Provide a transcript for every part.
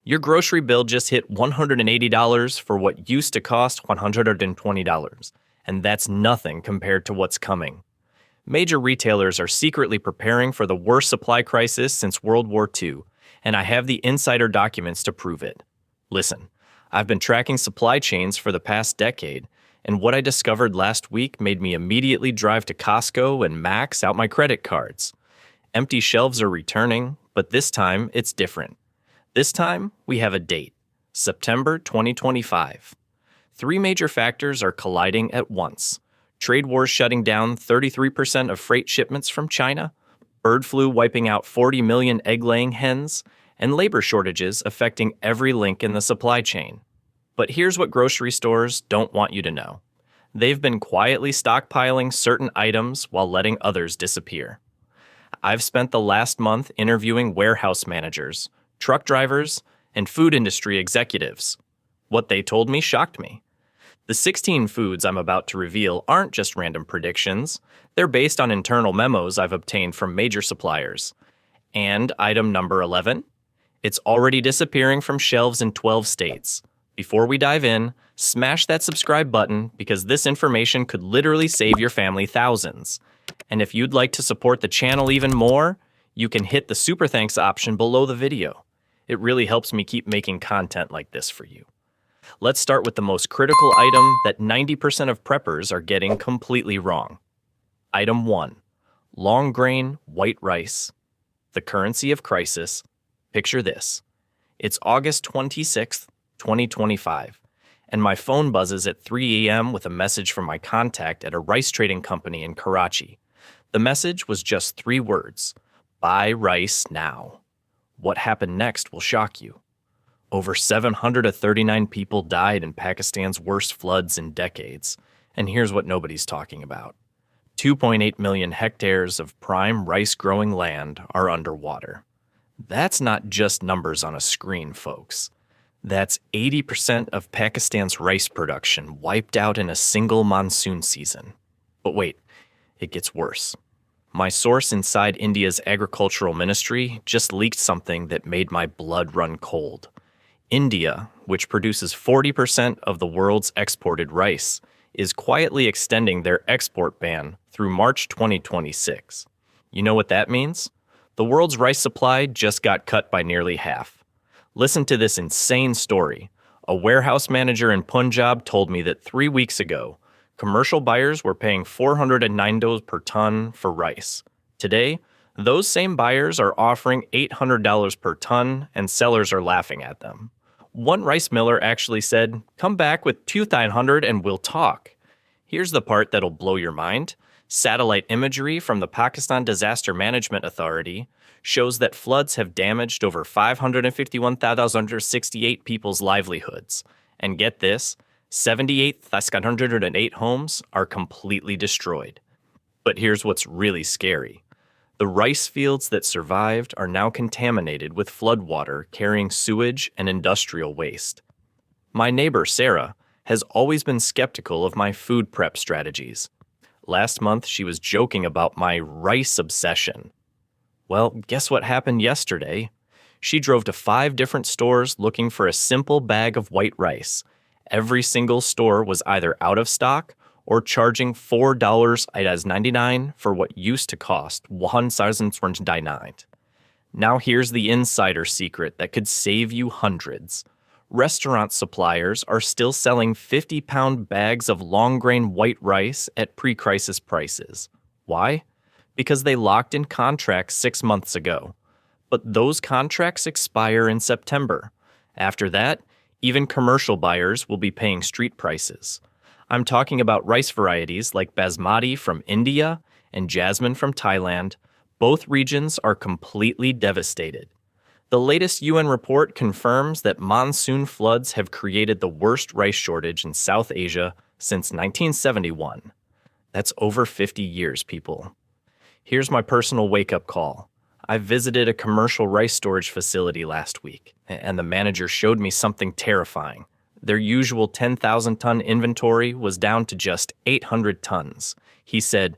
Your grocery bill just hit $180 for what used to cost $120, and that's nothing compared to what's coming. Major retailers are secretly preparing for the worst supply crisis since World War II, and I have the insider documents to prove it. Listen, I've been tracking supply chains for the past decade, and what I discovered last week made me immediately drive to Costco and max out my credit cards. Empty shelves are returning, but this time it's different. This time, we have a date, September 2025. Three major factors are colliding at once. Trade wars shutting down 33% of freight shipments from China, bird flu wiping out 40 million egg-laying hens, and labor shortages affecting every link in the supply chain. But here's what grocery stores don't want you to know. They've been quietly stockpiling certain items while letting others disappear. I've spent the last month interviewing warehouse managers, truck drivers, and food industry executives. What they told me shocked me. The 16 foods I'm about to reveal aren't just random predictions. They're based on internal memos I've obtained from major suppliers. And item number 11? It's already disappearing from shelves in 12 states. Before we dive in, smash that subscribe button because this information could literally save your family thousands. And if you'd like to support the channel even more, you can hit the super thanks option below the video. It really helps me keep making content like this for you. Let's start with the most critical item that 90% of preppers are getting completely wrong. Item 1. Long grain white rice. The currency of crisis. Picture this. It's August 26th, 2025, and my phone buzzes at 3 a.m. with a message from my contact at a rice trading company in Karachi. The message was just 3 words. Buy rice now. What happened next will shock you. Over 739 people died in Pakistan's worst floods in decades, and here's what nobody's talking about. 2.8 million hectares of prime rice-growing land are underwater. That's not just numbers on a screen, folks. That's 80% of Pakistan's rice production wiped out in a single monsoon season. But wait, it gets worse. My source inside India's agricultural ministry just leaked something that made my blood run cold. India, which produces 40% of the world's exported rice, is quietly extending their export ban through March 2026. You know what that means? The world's rice supply just got cut by nearly half. Listen to this insane story. A warehouse manager in Punjab told me that 3 weeks ago, commercial buyers were paying $409 per ton for rice. Today, those same buyers are offering $800 per ton, and sellers are laughing at them. One rice miller actually said, "Come back with $2,900 and we'll talk." Here's the part that'll blow your mind. Satellite imagery from the Pakistan Disaster Management Authority shows that floods have damaged over 551,068 people's livelihoods. And get this, 78,608 homes are completely destroyed. But here's what's really scary. The rice fields that survived are now contaminated with floodwater carrying sewage and industrial waste. My neighbor, Sarah, has always been skeptical of my food prep strategies. Last month, she was joking about my rice obsession. Well, guess what happened yesterday? She drove to 5 different stores looking for a simple bag of white rice. Every single store was either out of stock or charging $4.99 for what used to cost $1,029. Now here's the insider secret that could save you hundreds. Restaurant suppliers are still selling 50-pound bags of long-grain white rice at pre-crisis prices. Why? Because they locked in contracts 6 months ago. But those contracts expire in September. After that, even commercial buyers will be paying street prices. I'm talking about rice varieties like basmati from India and jasmine from Thailand. Both regions are completely devastated. The latest UN report confirms that monsoon floods have created the worst rice shortage in South Asia since 1971. That's over 50 years, people. Here's my personal wake-up call. I visited a commercial rice storage facility last week, and the manager showed me something terrifying. Their usual 10,000-ton inventory was down to just 800 tons. He said,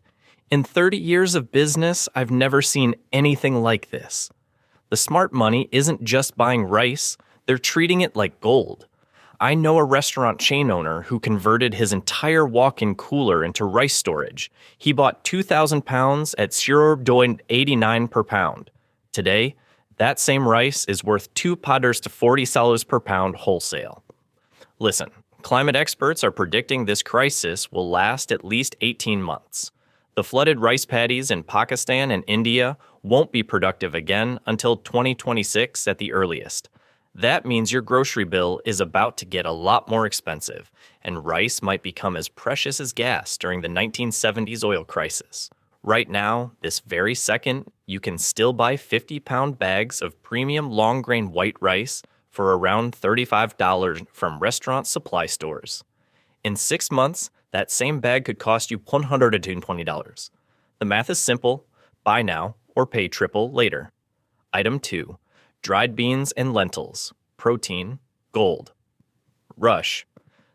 "In 30 years of business, I've never seen anything like this." The smart money isn't just buying rice, They're treating it like gold. I know a restaurant chain owner who converted his entire walk-in cooler into rice storage. He bought 2,000 pounds at $0.89 per pound. Today, that same rice is worth $2 to $40 per pound wholesale. Listen, climate experts are predicting this crisis will last at least 18 months. The flooded rice paddies in Pakistan and India won't be productive again until 2026 at the earliest. That means your grocery bill is about to get a lot more expensive, and rice might become as precious as gas during the 1970s oil crisis. Right now, this very second, you can still buy 50-pound bags of premium long-grain white rice for around $35 from restaurant supply stores. In 6 months, that same bag could cost you $120. The math is simple: buy now or pay triple later. Item 2. Dried beans and lentils. Protein, gold. Rush.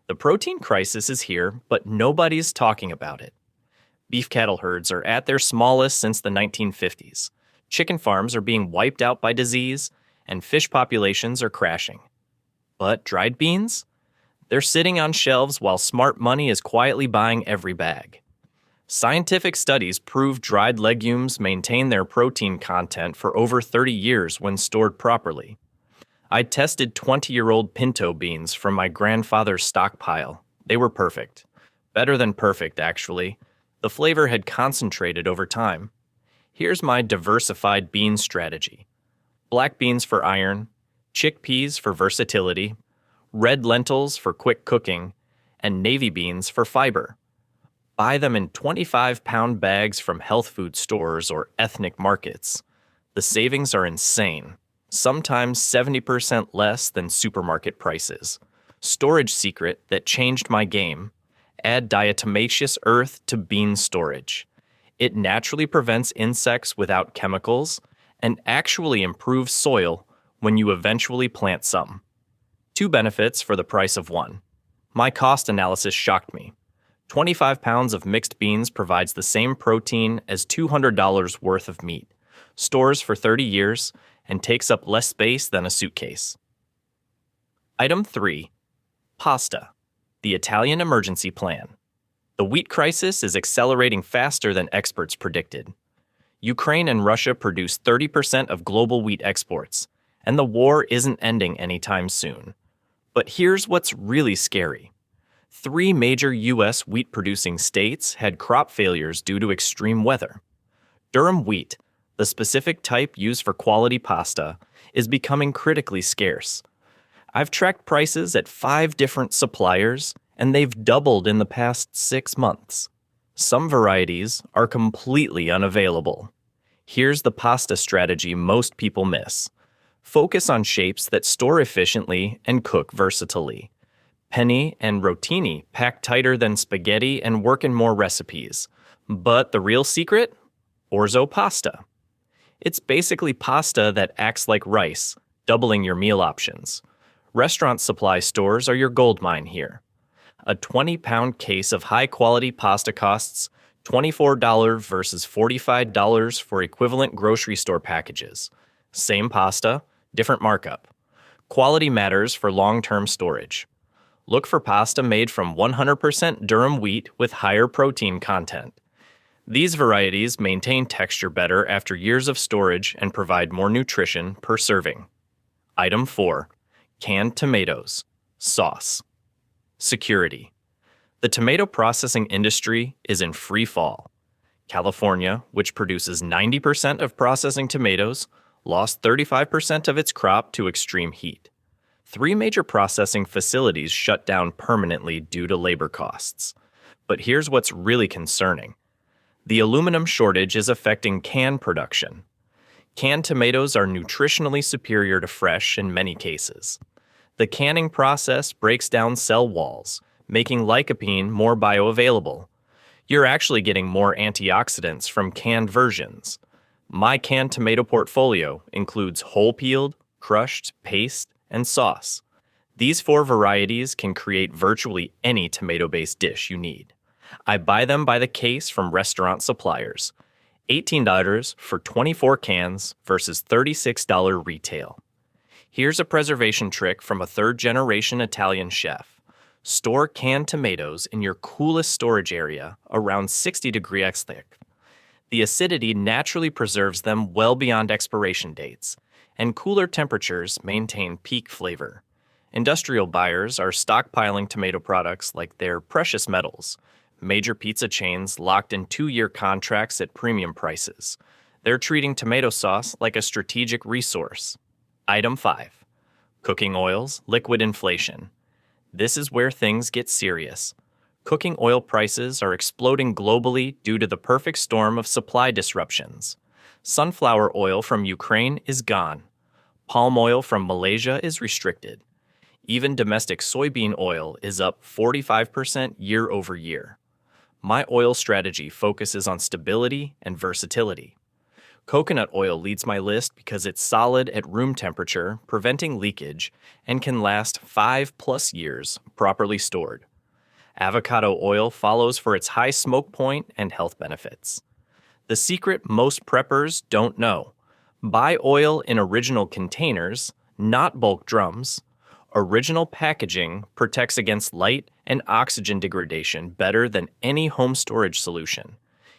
The protein crisis is here, but nobody's talking about it. Beef cattle herds are at their smallest since the 1950s. Chicken farms are being wiped out by disease, and fish populations are crashing. But dried beans? They're sitting on shelves while smart money is quietly buying every bag. Scientific studies prove dried legumes maintain their protein content for over 30 years when stored properly. I tested 20-year-old pinto beans from my grandfather's stockpile. They were perfect. Better than perfect, actually. The flavor had concentrated over time. Here's my diversified bean strategy. Black beans for iron, chickpeas for versatility, red lentils for quick cooking, and navy beans for fiber. Buy them in 25-pound bags from health food stores or ethnic markets. The savings are insane, sometimes 70% less than supermarket prices. Storage secret that changed my game: add diatomaceous earth to bean storage. It naturally prevents insects without chemicals and actually improves soil when you eventually plant some. 2 benefits for the price of 1. My cost analysis shocked me. 25 pounds of mixed beans provides the same protein as $200 worth of meat, stores for 30 years, and takes up less space than a suitcase. Item 3. Pasta. The Italian emergency plan. The wheat crisis is accelerating faster than experts predicted. Ukraine and Russia produce 30% of global wheat exports, and the war isn't ending anytime soon. But here's what's really scary. 3 major U.S. wheat-producing states had crop failures due to extreme weather. Durum wheat, the specific type used for quality pasta, is becoming critically scarce. I've tracked prices at 5 different suppliers, and they've doubled in the past 6 months. Some varieties are completely unavailable. Here's the pasta strategy most people miss. Focus on shapes that store efficiently and cook versatilely. Penne and rotini pack tighter than spaghetti and work in more recipes. But the real secret? Orzo pasta. It's basically pasta that acts like rice, doubling your meal options. Restaurant supply stores are your goldmine here. A 20-pound case of high-quality pasta costs $24 versus $45 for equivalent grocery store packages. Same pasta, different markup. Quality matters for long-term storage. Look for pasta made from 100% durum wheat with higher protein content. These varieties maintain texture better after years of storage and provide more nutrition per serving. Item 4. Canned tomatoes. Sauce. Security. The tomato processing industry is in free fall. California, which produces 90% of processing tomatoes, lost 35% of its crop to extreme heat. 3 major processing facilities shut down permanently due to labor costs. But here's what's really concerning. The aluminum shortage is affecting can production. Canned tomatoes are nutritionally superior to fresh in many cases. The canning process breaks down cell walls, making lycopene more bioavailable. You're actually getting more antioxidants from canned versions. My canned tomato portfolio includes whole peeled, crushed, paste, and sauce. These 4 varieties can create virtually any tomato-based dish you need. I buy them by the case from restaurant suppliers. $18 for 24 cans versus $36 retail. Here's a preservation trick from a third-generation Italian chef. Store canned tomatoes in your coolest storage area, around 60 degrees thick. The acidity naturally preserves them well beyond expiration dates, and cooler temperatures maintain peak flavor. Industrial buyers are stockpiling tomato products like they're precious metals. Major pizza chains locked in 2-year contracts at premium prices. They're treating tomato sauce like a strategic resource. Item 5. Cooking oils, liquid inflation. This is where things get serious. Cooking oil prices are exploding globally due to the perfect storm of supply disruptions. Sunflower oil from Ukraine is gone. Palm oil from Malaysia is restricted. Even domestic soybean oil is up 45% year over year. My oil strategy focuses on stability and versatility. Coconut oil leads my list because it's solid at room temperature, preventing leakage, and can last 5+ years properly stored. Avocado oil follows for its high smoke point and health benefits. The secret most preppers don't know: buy oil in original containers, not bulk drums. Original packaging protects against light and oxygen degradation better than any home storage solution.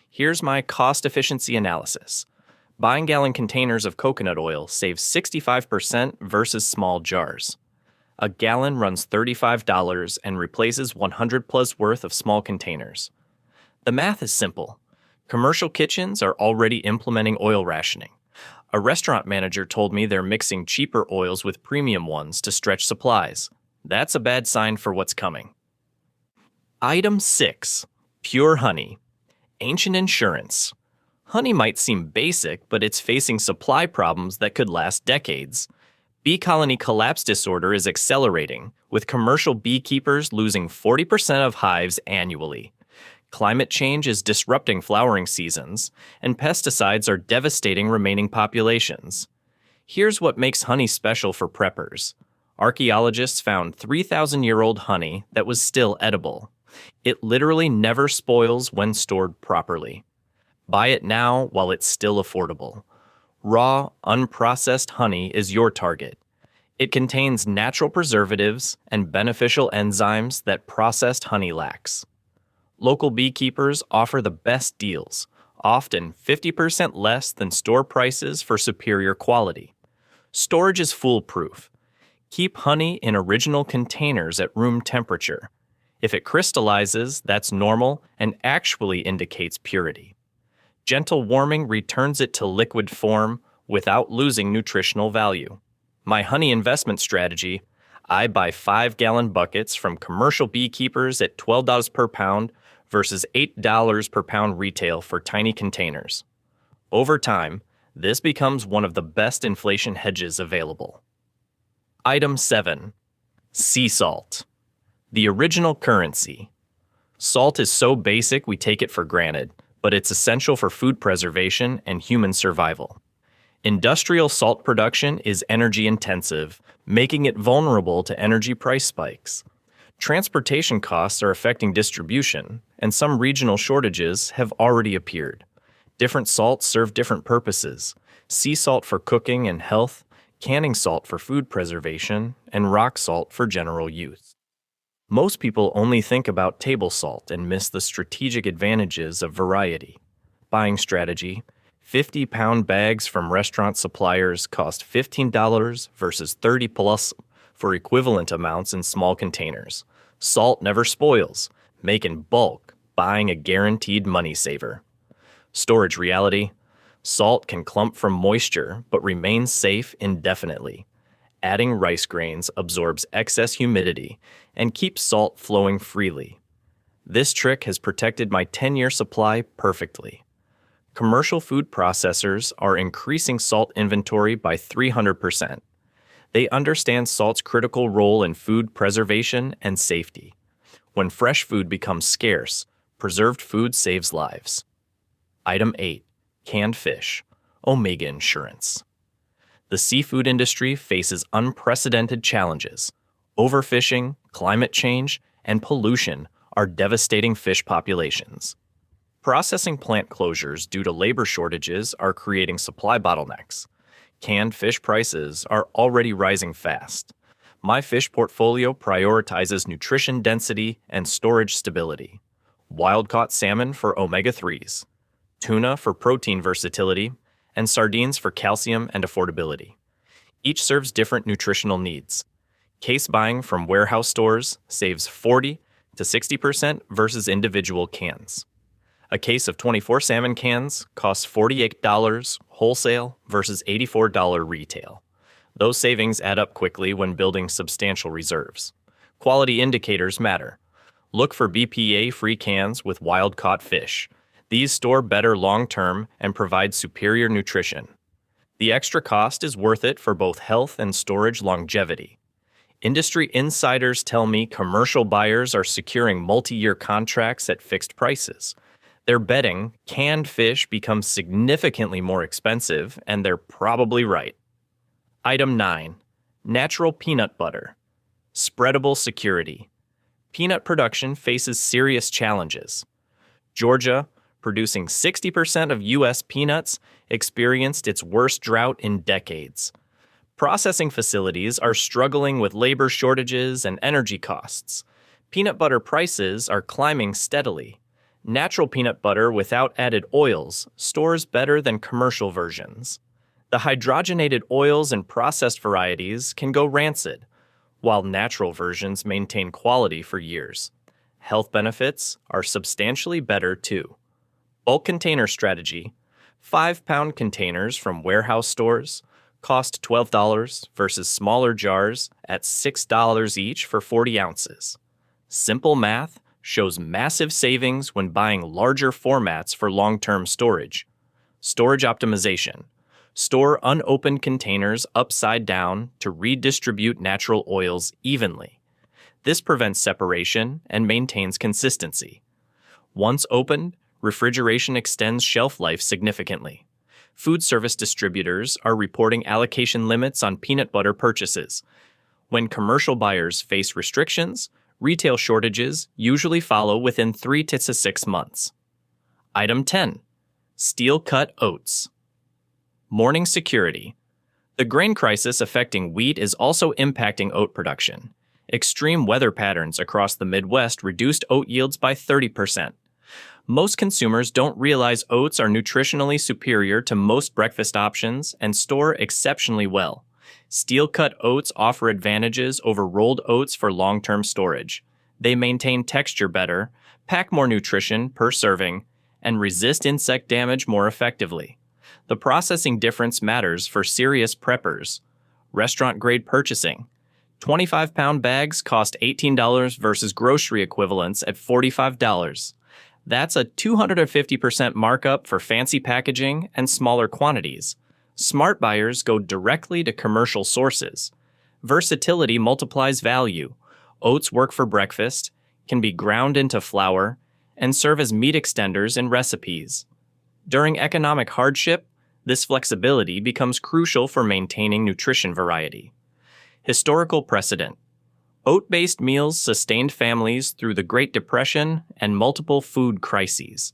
Here's my cost efficiency analysis. Buying gallon containers of coconut oil saves 65% versus small jars. A gallon runs $35 and replaces 100+ worth of small containers. The math is simple. Commercial kitchens are already implementing oil rationing. A restaurant manager told me they're mixing cheaper oils with premium ones to stretch supplies. That's a bad sign for what's coming. Item 6. Pure honey. Ancient insurance. Honey might seem basic, but it's facing supply problems that could last decades. Bee colony collapse disorder is accelerating, with commercial beekeepers losing 40% of hives annually. Climate change is disrupting flowering seasons, and pesticides are devastating remaining populations. Here's what makes honey special for preppers. Archaeologists found 3,000-year-old honey that was still edible. It literally never spoils when stored properly. Buy it now while it's still affordable. Raw, unprocessed honey is your target. It contains natural preservatives and beneficial enzymes that processed honey lacks. Local beekeepers offer the best deals, often 50% less than store prices for superior quality. Storage is foolproof. Keep honey in original containers at room temperature. If it crystallizes, that's normal and actually indicates purity. Gentle warming returns it to liquid form without losing nutritional value. My honey investment strategy: I buy 5-gallon buckets from commercial beekeepers at $12 per pound versus $8 per pound retail for tiny containers. Over time, this becomes one of the best inflation hedges available. Item 7. Sea salt. The original currency. Salt is so basic we take it for granted, but it's essential for food preservation and human survival. Industrial salt production is energy intensive, making it vulnerable to energy price spikes. Transportation costs are affecting distribution, and some regional shortages have already appeared. Different salts serve different purposes: sea salt for cooking and health, canning salt for food preservation, and rock salt for general use. Most people only think about table salt and miss the strategic advantages of variety. Buying strategy: 50-pound bags from restaurant suppliers cost $15 versus $30+ for equivalent amounts in small containers. Salt never spoils. Make in bulk, buying a guaranteed money saver. Storage reality: salt can clump from moisture but remains safe indefinitely. Adding rice grains absorbs excess humidity and keeps salt flowing freely. This trick has protected my 10-year supply perfectly. Commercial food processors are increasing salt inventory by 300%. They understand salt's critical role in food preservation and safety. When fresh food becomes scarce, preserved food saves lives. Item 8. Canned fish. Omega insurance. The seafood industry faces unprecedented challenges. Overfishing, climate change, and pollution are devastating fish populations. Processing plant closures due to labor shortages are creating supply bottlenecks. Canned fish prices are already rising fast. My fish portfolio prioritizes nutrition density and storage stability. Wild-caught salmon for omega-3s, tuna for protein versatility, and sardines for calcium and affordability. Each serves different nutritional needs. Case buying from warehouse stores saves 40 to 60% versus individual cans. A case of 24 salmon cans costs $48 wholesale versus $84 retail. Those savings add up quickly when building substantial reserves. Quality indicators matter. Look for BPA-free cans with wild-caught fish. These store better long-term and provide superior nutrition. The extra cost is worth it for both health and storage longevity. Industry insiders tell me commercial buyers are securing multi-year contracts at fixed prices. They're betting canned fish becomes significantly more expensive, and they're probably right. Item 9. Natural peanut butter. Spreadable security. Peanut production faces serious challenges. Georgia, producing 60% of U.S. peanuts, experienced its worst drought in decades. Processing facilities are struggling with labor shortages and energy costs. Peanut butter prices are climbing steadily. Natural peanut butter without added oils stores better than commercial versions. The hydrogenated oils and processed varieties can go rancid, while natural versions maintain quality for years. Health benefits are substantially better too. Bulk container strategy. 5-pound containers from warehouse stores cost $12 versus smaller jars at $6 each for 40 ounces. Simple math shows massive savings when buying larger formats for long-term storage. Storage optimization. Store unopened containers upside down to redistribute natural oils evenly. This prevents separation and maintains consistency. Once opened, refrigeration extends shelf life significantly. Food service distributors are reporting allocation limits on peanut butter purchases. When commercial buyers face restrictions, retail shortages usually follow within 3 to 6 months. Item 10. Steel-cut oats. Morning security. The grain crisis affecting wheat is also impacting oat production. Extreme weather patterns across the Midwest reduced oat yields by 30%. Most consumers don't realize oats are nutritionally superior to most breakfast options and store exceptionally well. Steel-cut oats offer advantages over rolled oats for long-term storage. They maintain texture better, pack more nutrition per serving, and resist insect damage more effectively. The processing difference matters for serious preppers. Restaurant-grade purchasing. 25-pound bags cost $18 versus grocery equivalents at $45. That's a 250% markup for fancy packaging and smaller quantities. Smart buyers go directly to commercial sources. Versatility multiplies value. Oats work for breakfast, can be ground into flour, and serve as meat extenders in recipes. During economic hardship, this flexibility becomes crucial for maintaining nutrition variety. Historical precedent. Oat-based meals sustained families through the Great Depression and multiple food crises.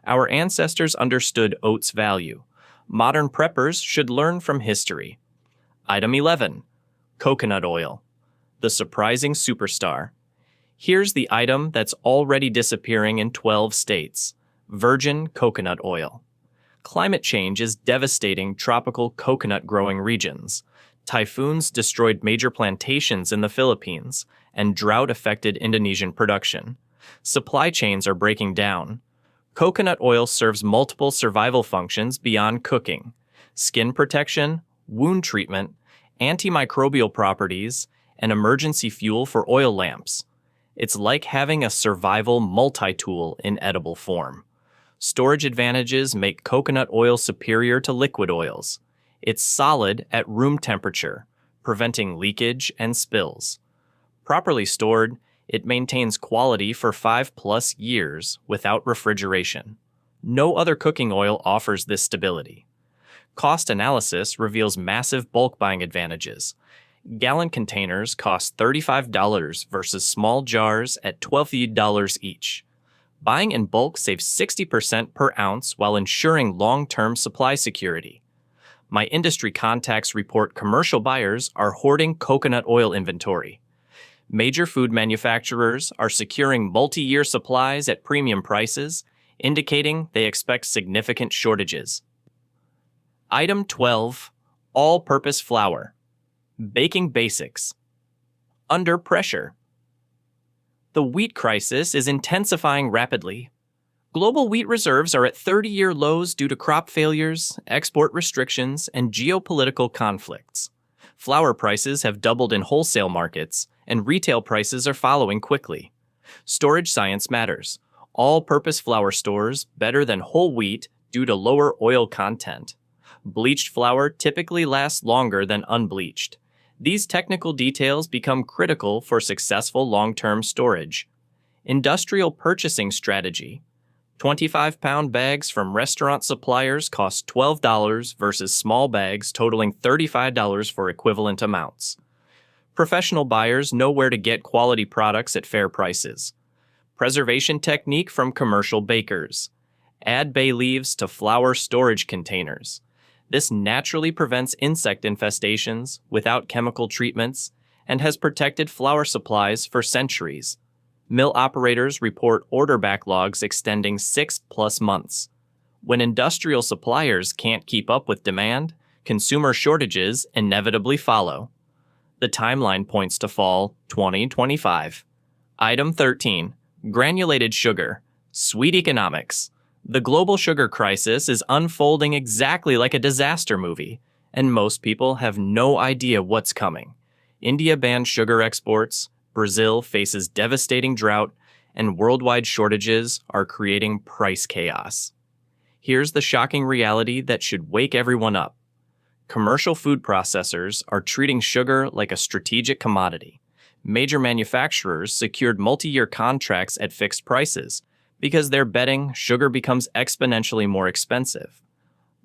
Our ancestors understood oats' value. Modern preppers should learn from history. Item 11. Coconut oil. The surprising superstar. Here's the item that's already disappearing in 12 states. Virgin coconut oil. Climate change is devastating tropical coconut growing regions. Typhoons destroyed major plantations in the Philippines, and drought affected Indonesian production. Supply chains are breaking down. Coconut oil serves multiple survival functions beyond cooking: skin protection, wound treatment, antimicrobial properties, and emergency fuel for oil lamps. It's like having a survival multi-tool in edible form. Storage advantages make coconut oil superior to liquid oils. It's solid at room temperature, preventing leakage and spills. Properly stored, it maintains quality for 5+ years without refrigeration. No other cooking oil offers this stability. Cost analysis reveals massive bulk buying advantages. Gallon containers cost $35 versus small jars at $12 each. Buying in bulk saves 60% per ounce while ensuring long-term supply security. My industry contacts report commercial buyers are hoarding coconut oil inventory. Major food manufacturers are securing multi-year supplies at premium prices, indicating they expect significant shortages. Item 12. All-purpose flour. Baking basics. Under pressure. The wheat crisis is intensifying rapidly. Global wheat reserves are at 30-year lows due to crop failures, export restrictions, and geopolitical conflicts. Flour prices have doubled in wholesale markets, and retail prices are following quickly. Storage science matters. All-purpose flour stores better than whole wheat due to lower oil content. Bleached flour typically lasts longer than unbleached. These technical details become critical for successful long-term storage. Industrial purchasing strategy. 25-pound bags from restaurant suppliers cost $12 versus small bags totaling $35 for equivalent amounts. Professional buyers know where to get quality products at fair prices. Preservation technique from commercial bakers. Add bay leaves to flour storage containers. This naturally prevents insect infestations without chemical treatments and has protected flour supplies for centuries. Mill operators report order backlogs extending 6+ months. When industrial suppliers can't keep up with demand, consumer shortages inevitably follow. The timeline points to fall 2025. Item 13. Granulated sugar. Sweet economics. The global sugar crisis is unfolding exactly like a disaster movie, and most people have no idea what's coming. India banned sugar exports, Brazil faces devastating drought, and worldwide shortages are creating price chaos. Here's the shocking reality that should wake everyone up. Commercial food processors are treating sugar like a strategic commodity. Major manufacturers secured multi-year contracts at fixed prices because they're betting sugar becomes exponentially more expensive.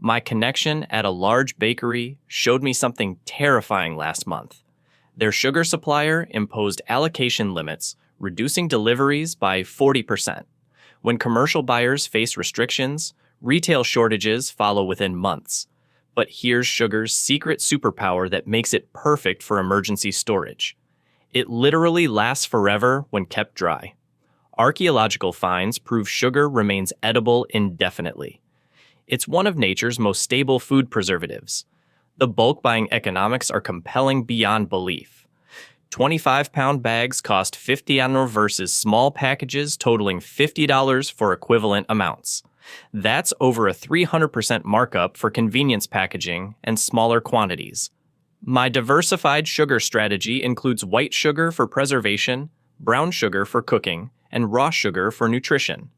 My connection at a large bakery showed me something terrifying last month. Their sugar supplier imposed allocation limits, reducing deliveries by 40%. When commercial buyers face restrictions, retail shortages follow within months. But here's sugar's secret superpower that makes it perfect for emergency storage. It literally lasts forever when kept dry. Archaeological finds prove sugar remains edible indefinitely. It's one of nature's most stable food preservatives. The bulk buying economics are compelling beyond belief. 25-pound bags cost $50 versus small packages totaling $50 for equivalent amounts. That's over a 300% markup for convenience packaging and smaller quantities. My diversified sugar strategy includes white sugar for preservation, brown sugar for cooking, and raw sugar for nutrition.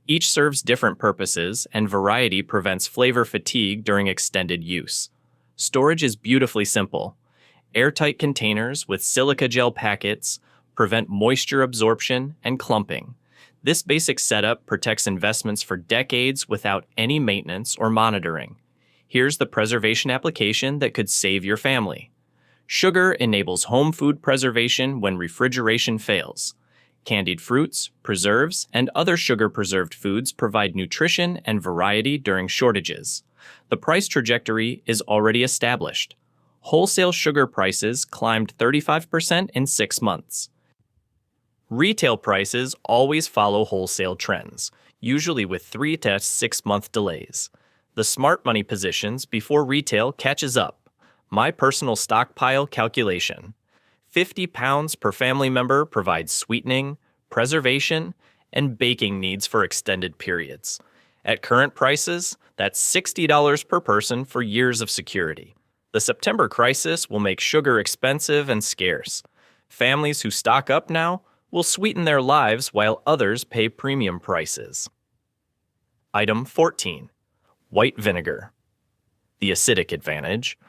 Each serves different purposes, and variety prevents flavor fatigue during extended use. Storage is beautifully simple. Airtight containers with silica gel packets prevent moisture absorption and clumping. This basic setup protects investments for decades without any maintenance or monitoring. Here's the preservation application that could save your family. Sugar enables home food preservation when refrigeration fails. Candied fruits, preserves, and other sugar-preserved foods provide nutrition and variety during shortages. The price trajectory is already established. Wholesale sugar prices climbed 35% in 6 months. Retail prices always follow wholesale trends, usually with 3 to 6 month delays. The smart money positions before retail catches up. My personal stockpile calculation. 50 pounds per family member provides sweetening, preservation, and baking needs for extended periods. At current prices, that's $60 per person for years of security. The September crisis will make sugar expensive and scarce. Families who stock up now will sweeten their lives while others pay premium prices. Item 14. White vinegar. The acidic advantage.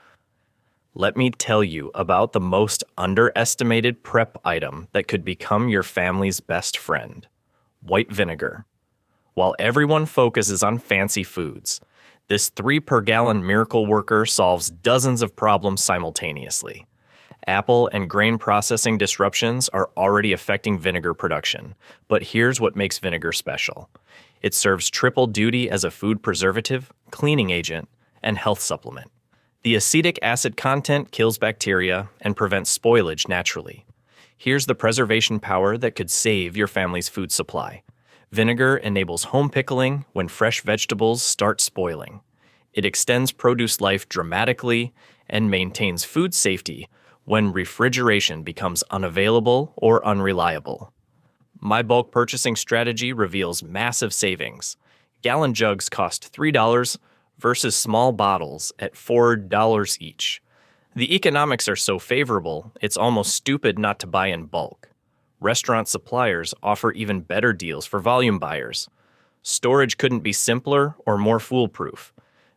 Let me tell you about the most underestimated prep item that could become your family's best friend. White vinegar. While everyone focuses on fancy foods, this 3 per gallon miracle worker solves dozens of problems simultaneously. Apple and grain processing disruptions are already affecting vinegar production, but here's what makes vinegar special. It serves triple duty as a food preservative, cleaning agent, and health supplement. The acetic acid content kills bacteria and prevents spoilage naturally. Here's the preservation power that could save your family's food supply. Vinegar enables home pickling when fresh vegetables start spoiling. It extends produce life dramatically and maintains food safety when refrigeration becomes unavailable or unreliable. My bulk purchasing strategy reveals massive savings. Gallon jugs cost $3 versus small bottles at $4 each. The economics are so favorable, it's almost stupid not to buy in bulk. Restaurant suppliers offer even better deals for volume buyers. Storage couldn't be simpler or more foolproof.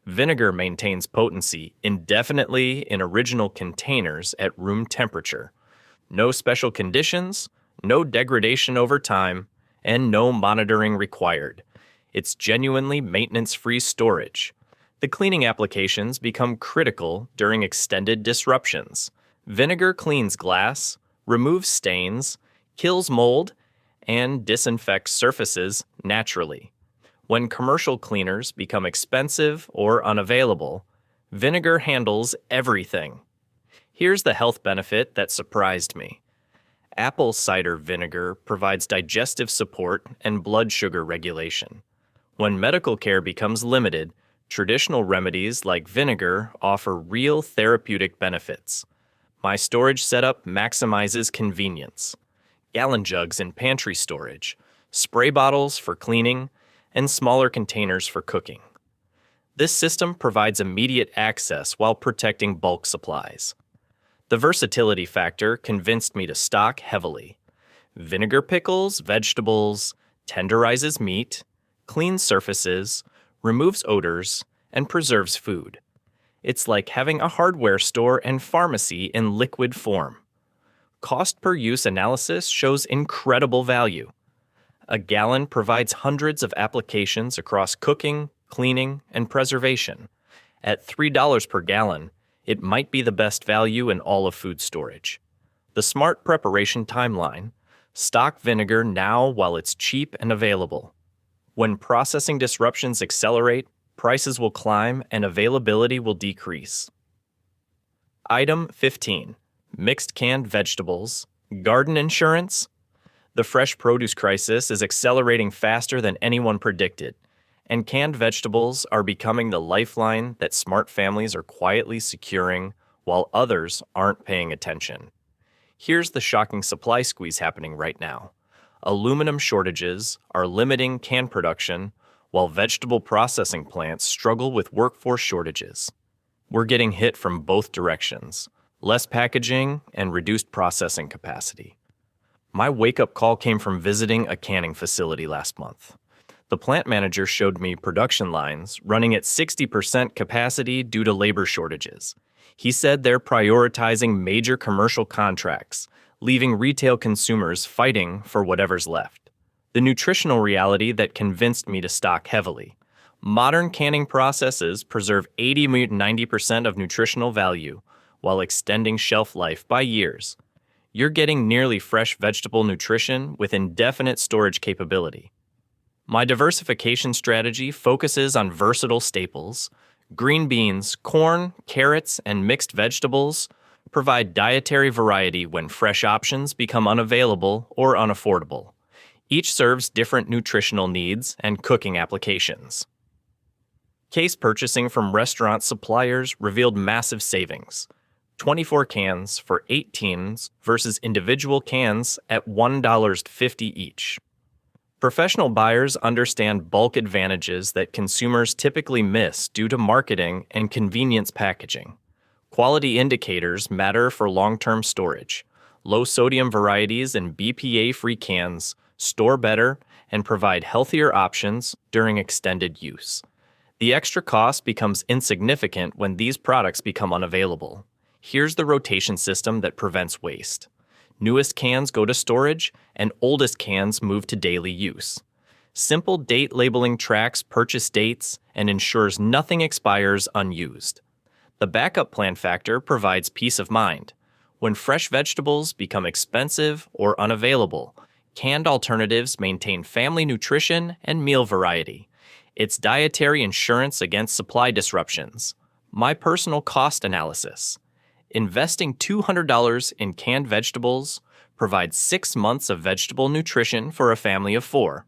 Vinegar maintains potency indefinitely in original containers at room temperature. No special conditions, no degradation over time, and no monitoring required. It's genuinely maintenance-free storage. The cleaning applications become critical during extended disruptions. Vinegar cleans glass, removes stains, kills mold, and disinfects surfaces naturally. When commercial cleaners become expensive or unavailable, vinegar handles everything. Here's the health benefit that surprised me. Apple cider vinegar provides digestive support and blood sugar regulation. When medical care becomes limited, traditional remedies like vinegar offer real therapeutic benefits. My storage setup maximizes convenience. Gallon jugs in pantry storage, spray bottles for cleaning, and smaller containers for cooking. This system provides immediate access while protecting bulk supplies. The versatility factor convinced me to stock heavily. Vinegar pickles vegetables, tenderizes meat, cleans surfaces, removes odors, and preserves food. It's like having a hardware store and pharmacy in liquid form. Cost per use analysis shows incredible value. A gallon provides hundreds of applications across cooking, cleaning, and preservation. At $3 per gallon, it might be the best value in all of food storage. The smart preparation timeline: stock vinegar now while it's cheap and available. When processing disruptions accelerate, prices will climb and availability will decrease. Item 15. Mixed canned vegetables. Garden insurance. The fresh produce crisis is accelerating faster than anyone predicted, and canned vegetables are becoming the lifeline that smart families are quietly securing while others aren't paying attention. Here's the shocking supply squeeze happening right now. Aluminum shortages are limiting can production, while vegetable processing plants struggle with workforce shortages. We're getting hit from both directions: less packaging and reduced processing capacity. My wake-up call came from visiting a canning facility last month. The plant manager showed me production lines running at 60% capacity due to labor shortages. He said they're prioritizing major commercial contracts, leaving retail consumers fighting for whatever's left. The nutritional reality that convinced me to stock heavily. Modern canning processes preserve 80–90% of nutritional value while extending shelf life by years. You're getting nearly fresh vegetable nutrition with indefinite storage capability. My diversification strategy focuses on versatile staples. Green beans, corn, carrots, and mixed vegetables provide dietary variety when fresh options become unavailable or unaffordable. Each serves different nutritional needs and cooking applications. Case purchasing from restaurant suppliers revealed massive savings. 24 cans for 8 tins versus individual cans at $1.50 each. Professional buyers understand bulk advantages that consumers typically miss due to marketing and convenience packaging. Quality indicators matter for long-term storage. Low-sodium varieties and BPA-free cans store better and provide healthier options during extended use. The extra cost becomes insignificant when these products become unavailable. Here's the rotation system that prevents waste. Newest cans go to storage, and oldest cans move to daily use. Simple date labeling tracks purchase dates and ensures nothing expires unused. The backup plan factor provides peace of mind. When fresh vegetables become expensive or unavailable, canned alternatives maintain family nutrition and meal variety. It's dietary insurance against supply disruptions. My personal cost analysis. Investing $200 in canned vegetables provides 6 months of vegetable nutrition for a family of 4.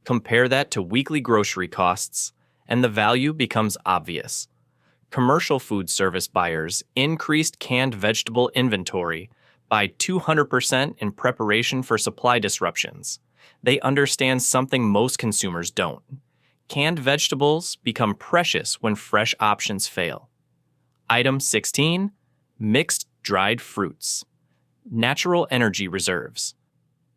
Compare that to weekly grocery costs, and the value becomes obvious. Commercial food service buyers increased canned vegetable inventory by 200% in preparation for supply disruptions. They understand something most consumers don't. Canned vegetables become precious when fresh options fail. Item 16. Mixed dried fruits. Natural energy reserves.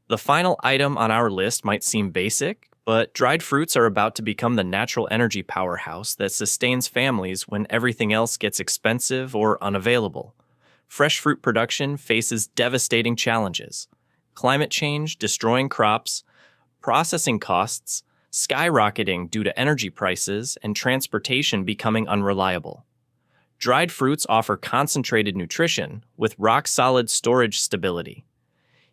The final item on our list might seem basic, but dried fruits are about to become the natural energy powerhouse that sustains families when everything else gets expensive or unavailable. Fresh fruit production faces devastating challenges. Climate change destroying crops, processing costs skyrocketing due to energy prices, and transportation becoming unreliable. Dried fruits offer concentrated nutrition with rock-solid storage stability.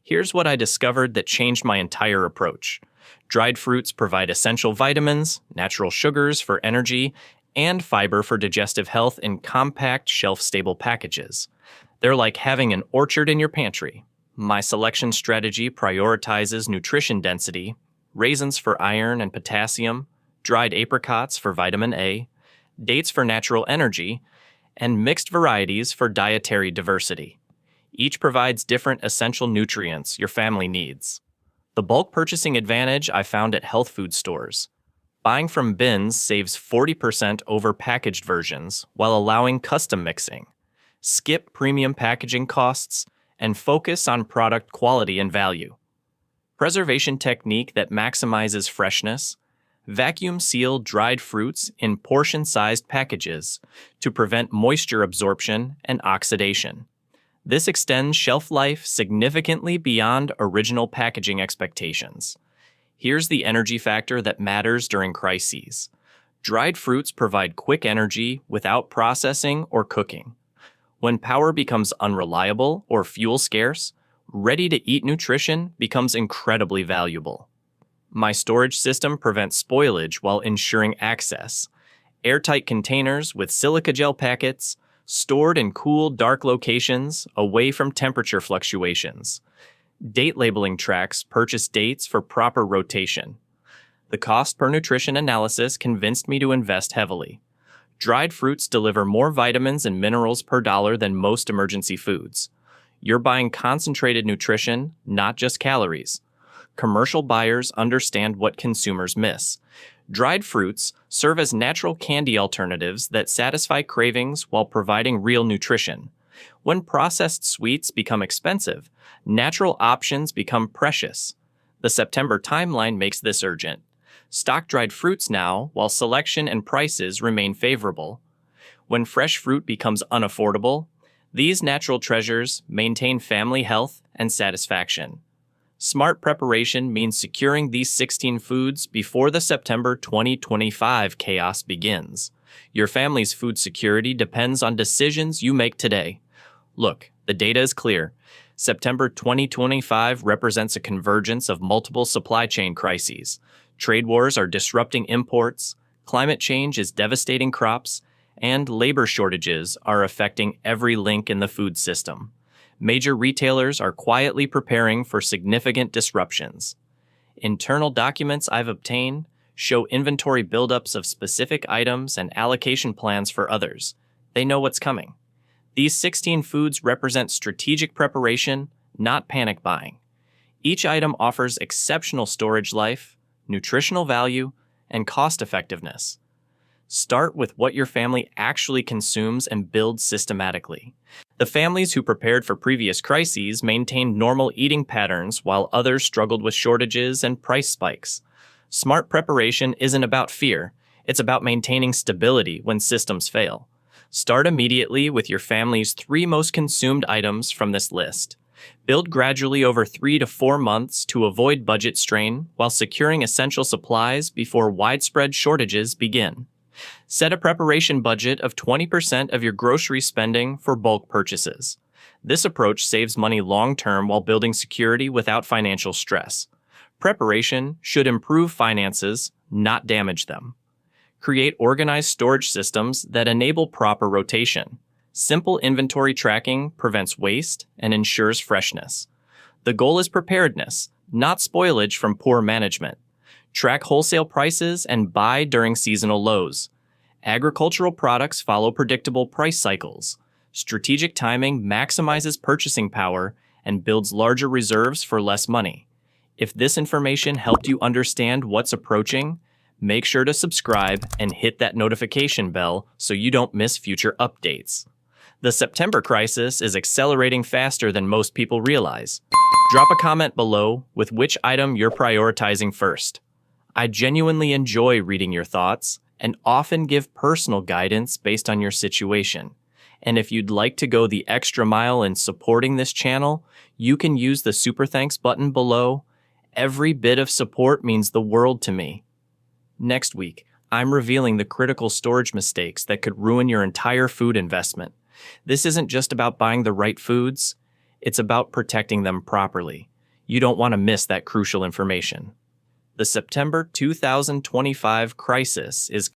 Here's what I discovered that changed my entire approach. Dried fruits provide essential vitamins, natural sugars for energy, and fiber for digestive health in compact, shelf-stable packages. They're like having an orchard in your pantry. My selection strategy prioritizes nutrition density, raisins for iron and potassium, dried apricots for vitamin A, dates for natural energy, and mixed varieties for dietary diversity. Each provides different essential nutrients your family needs. The bulk purchasing advantage I found at health food stores. Buying from bins saves 40% over packaged versions while allowing custom mixing. Skip premium packaging costs and focus on product quality and value. Preservation technique that maximizes freshness. Vacuum seal dried fruits in portion-sized packages to prevent moisture absorption and oxidation. This extends shelf life significantly beyond original packaging expectations. Here's the energy factor that matters during crises. Dried fruits provide quick energy without processing or cooking. When power becomes unreliable or fuel scarce, ready-to-eat nutrition becomes incredibly valuable. My storage system prevents spoilage while ensuring access. Airtight containers with silica gel packets, stored in cool, dark locations away from temperature fluctuations. Date labeling tracks purchase dates for proper rotation. The cost per nutrition analysis convinced me to invest heavily. Dried fruits deliver more vitamins and minerals per dollar than most emergency foods. You're buying concentrated nutrition, not just calories. Commercial buyers understand what consumers miss. Dried fruits serve as natural candy alternatives that satisfy cravings while providing real nutrition. When processed sweets become expensive, natural options become precious. The September timeline makes this urgent. Stock dried fruits now while selection and prices remain favorable. When fresh fruit becomes unaffordable, these natural treasures maintain family health and satisfaction. Smart preparation means securing these 16 foods before the September 2025 chaos begins. Your family's food security depends on decisions you make today. Look, the data is clear. September 2025 represents a convergence of multiple supply chain crises. Trade wars are disrupting imports, climate change is devastating crops, and labor shortages are affecting every link in the food system. Major retailers are quietly preparing for significant disruptions. Internal documents I've obtained show inventory buildups of specific items and allocation plans for others. They know what's coming. These 16 foods represent strategic preparation, not panic buying. Each item offers exceptional storage life, nutritional value, and cost effectiveness. Start with what your family actually consumes and build systematically. The families who prepared for previous crises maintained normal eating patterns while others struggled with shortages and price spikes. Smart preparation isn't about fear, it's about maintaining stability when systems fail. Start immediately with your family's 3 most consumed items from this list. Build gradually over 3 to 4 months to avoid budget strain while securing essential supplies before widespread shortages begin. Set a preparation budget of 20% of your grocery spending for bulk purchases. This approach saves money long-term while building security without financial stress. Preparation should improve finances, not damage them. Create organized storage systems that enable proper rotation. Simple inventory tracking prevents waste and ensures freshness. The goal is preparedness, not spoilage from poor management. Track wholesale prices and buy during seasonal lows. Agricultural products follow predictable price cycles. Strategic timing maximizes purchasing power and builds larger reserves for less money. If this information helped you understand what's approaching, make sure to subscribe and hit that notification bell so you don't miss future updates. The September crisis is accelerating faster than most people realize. Drop a comment below with which item you're prioritizing first. I genuinely enjoy reading your thoughts and often give personal guidance based on your situation. And if you'd like to go the extra mile in supporting this channel, you can use the Super Thanks button below. Every bit of support means the world to me. Next week, I'm revealing the critical storage mistakes that could ruin your entire food investment. This isn't just about buying the right foods, it's about protecting them properly. You don't want to miss that crucial information. The September 2025 crisis is